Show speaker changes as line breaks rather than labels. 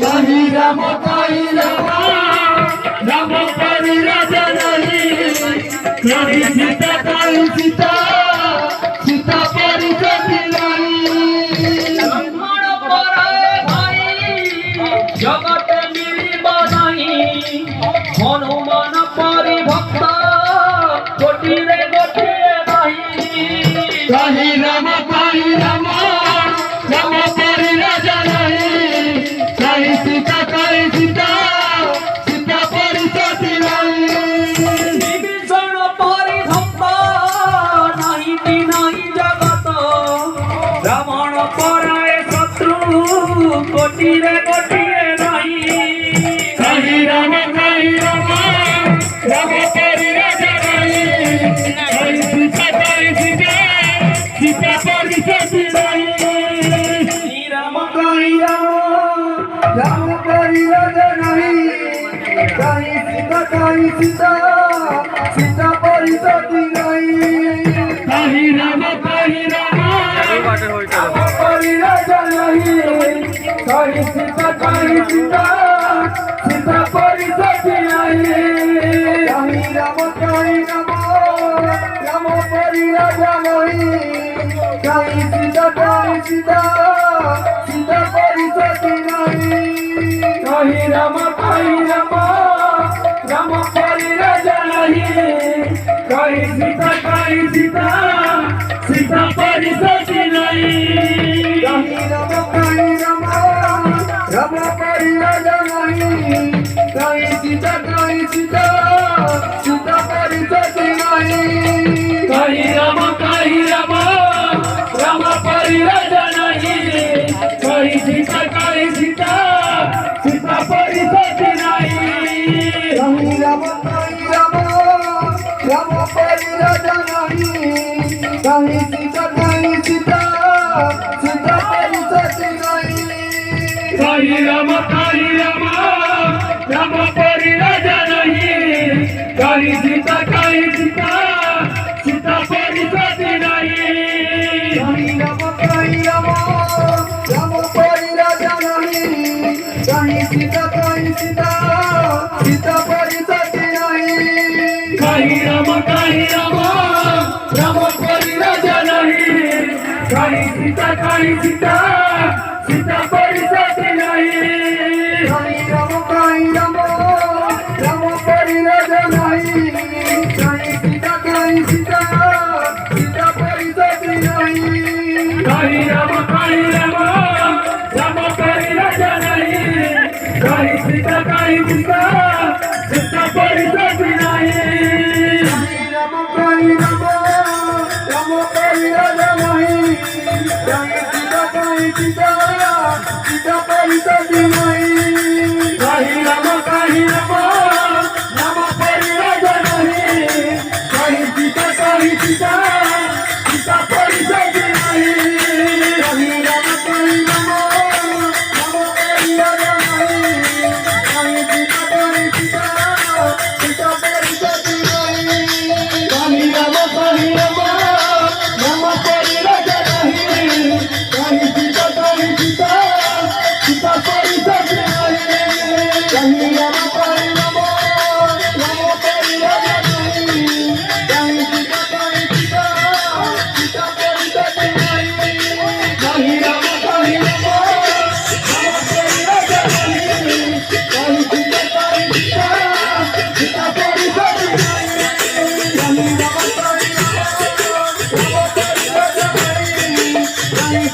कहीं राम राम करी राजा नहीं कहीं सीता कहीं सीता सीता परी सती नहीं
ब्राह्मण पराए भाई जगत मिलिब नहीं हनुमान परि भक्त गोटिरे गोटिए भाई
कहीं राम राम परी राजा नहीं कहीं सीता सीता परी सती नहीं
विभीषण परि भक्त नहीं नहीं जगत रावण पराए शत्रु गोटिरे गोटिए नहीं
कहीं राम राम परी राजा नहीं कहीं सीता सीता परी सती नहीं
राम कहीं
राम करी राजा नहीं कहीं सीता सीता परी सती नहीं कहीं राम परी राजा नहीं कहीं सीता सीता परी सती नहीं कहीं राम राम परी राजा नहीं कहीं सीता सीता परी सती नहीं कहीं राम राम परी राजा नहीं कहीं सीता सीता परी सती नहीं कहीं राम राम परी राजा नहीं कहीं सीता सीता परी सती नहीं कहीं राम राम परी राजा नहीं कहीं सीता सीता परी सती नहीं कहीं राम राम परी राजा नहीं कहीं सीता सीता परी सती नहीं कहीं राम राम परी राजा नहीं कहीं सीता सीता परी सती नहीं कहीं राम राम परी राजा नहीं कहीं सीता सीता परी सती नहीं कहीं राम राम परी राजा नहीं कहीं सीता सीता परी सती नहीं कहीं राम राम परी राजा नहीं कहीं सीता सीता परी सती नहीं कहीं राम राम परी राजा नहीं कहीं सीता सीता परी सती नहीं कहीं राम राम परी राजा नहीं कहीं सीता सीता परी सती नहीं कहीं राम राम परी राजा नहीं कहीं सीता सीता परी सती नहीं कहीं राम राम परी राजा नहीं कहीं सीता सीता परी सती नहीं कहीं राम राम परी राजा नहीं कहीं सीता सीता परी सती नहीं कहीं राम राम परी राजा नहीं कहीं सीता सीता परी सती नहीं कहीं राम राम परी राजा नहीं कहीं सीता सीता परी सती नहीं कहीं राम राम परी राजा नहीं कहीं